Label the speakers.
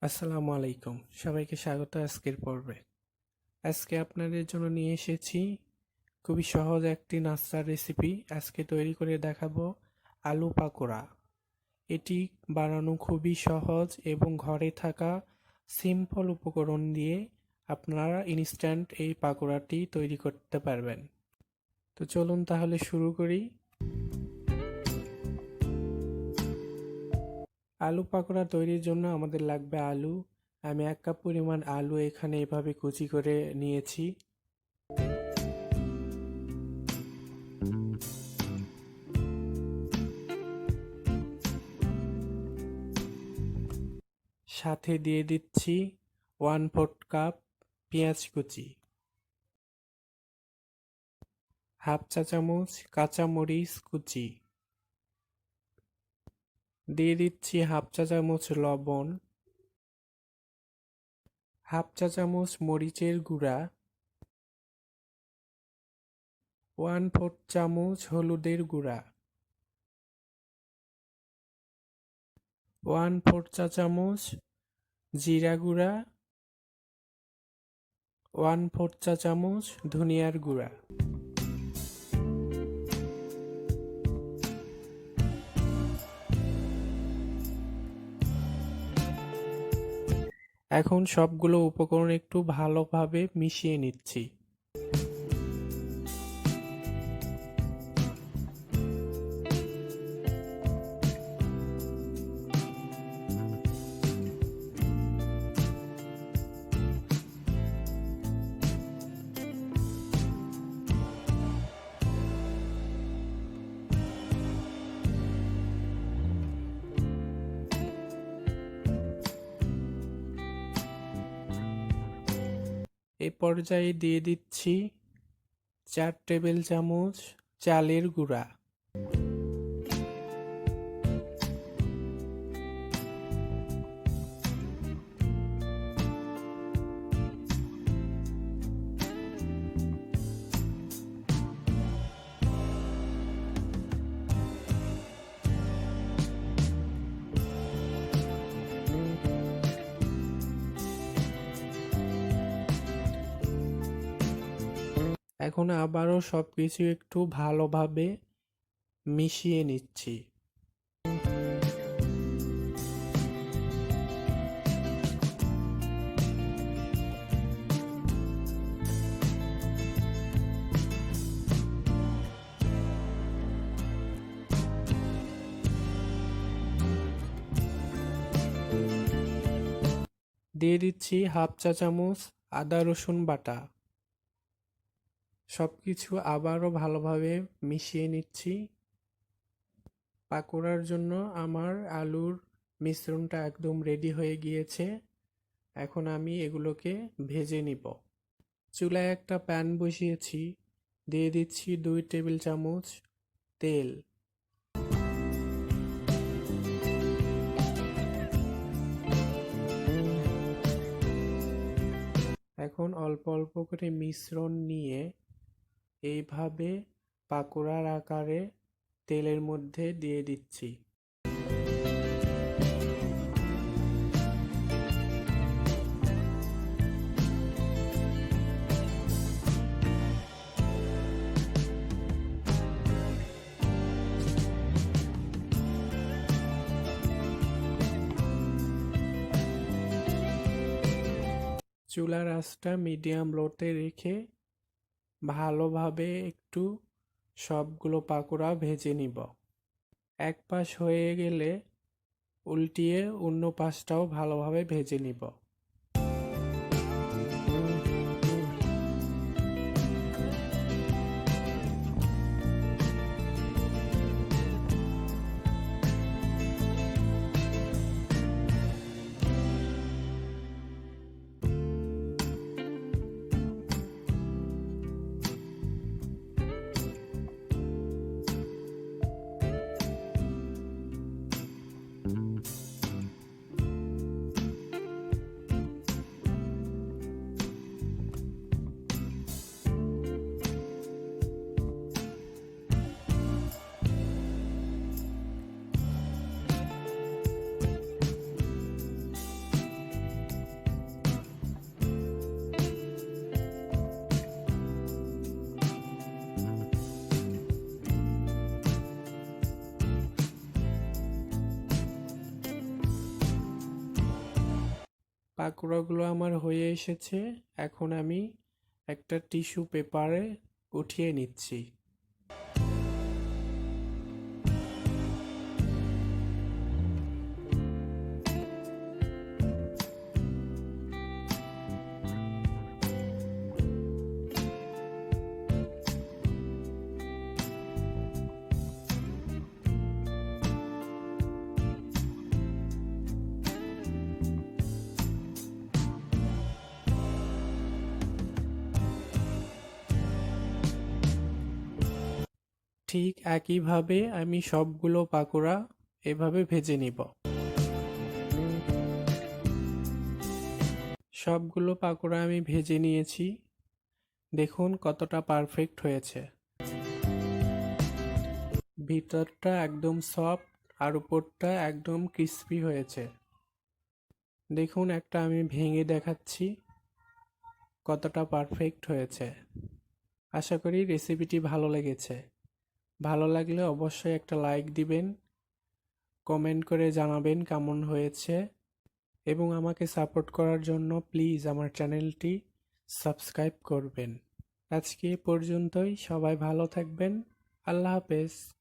Speaker 1: আসসালামু আলাইকুম, সবাইকে স্বাগত আজকের পর্বে। আজকে আপনাদের জন্য নিয়ে এসেছি খুবই সহজ একটি নাস্তার রেসিপি। আজকে তৈরি করে দেখাবো আলু পাকোড়া। এটি বানানো খুবই সহজ এবং ঘরে থাকা সিম্পল উপকরণ দিয়ে আপনারা ইনস্ট্যান্ট এই পাকোড়াটি তৈরি করতে পারবেন। তো চলুন তাহলে শুরু করি। আলু পাকোড়া তৈরির জন্য আমাদের লাগবে আলু। আমি 1 কাপ পরিমাণ আলু এখানে এভাবে কুচি করে নিয়েছি। সাথে দিয়ে দিচ্ছি 1/4 কাপ পেঁয়াজ কুচি, হাফ চা চামচ কাঁচামরিচ কুচি, দিয়ে দিচ্ছি হাফ চা চামচ লবণ, হাফ চা চামচ মরিচের গুঁড়া, 1/4 চামচ হলুদের গুঁড়া, 1/4 চা চামচ জিরা গুঁড়া, 1/4 চা চামচ ধনিয়ার গুঁড়া। এখন সবগুলো উপকরণ একটু ভালোভাবে মিশিয়ে নিচ্ছি। এ পর্যায়ে দিয়ে দিচ্ছি 4 টেবিল চামচ চালের গুঁড়া, এখন আবারও সবকিছু একটু ভালোভাবে মিশিয়ে নিচ্ছি। দিয়ে দিচ্ছি হাফ চা চামচ আদা রসুন বাটা। সবকিছু আবারও ভালোভাবে মিশিয়ে নিচ্ছি। পাকোড়ার জন্য আমার আলুর মিশ্রণটা একদম রেডি হয়ে গিয়েছে। এখন আমি এগুলোকে ভেজে নিব। চুলায় একটা প্যান বসিয়েছি, দিয়ে দিচ্ছি 2 টেবিল চামচ তেল। এখন অল্প অল্প করে মিশ্রণ নিয়ে এইভাবে পাকোড়ার আকারে তেলের মধ্যে দিয়ে দিচ্ছি। চুলার আঁচটা মিডিয়াম লোতে রেখে ভালোভাবে একটু সবগুলো পাকোড়া ভেজে নিব। এক পাশ হয়ে গেলে উল্টিয়ে অন্য পাশটাও ভালোভাবে ভেজে নিব। পাকোড়াগুলো আমার হয়ে এসেছে। এখন আমি একটা টিস্যু পেপারে উঠিয়ে নিচ্ছি। ঠিক একইভাবে আমি সবগুলো পাকোড়া এভাবে ভেজে নিব। সবগুলো পাকোড়া আমি ভেজে নিয়েছি। দেখুন কতটা পারফেক্ট হয়েছে। ভিতরটা একদম সফট আর উপরটা একদম ক্রিস্পি হয়েছে। দেখুন একটা আমি ভেঙে দেখাচ্ছি কতটা পারফেক্ট হয়েছে। আশা করি রেসিপিটি ভালো লেগেছে। ভালো লাগলে অবশ্যই একটা লাইক দিবেন, কমেন্ট করে জানাবেন কেমন হয়েছে এবং আমাকে সাপোর্ট করার জন্য প্লিজ আমার চ্যানেলটি সাবস্ক্রাইব করবেন। আজকে এ পর্যন্তই। সবাই ভালো থাকবেন। আল্লাহ হাফেজ।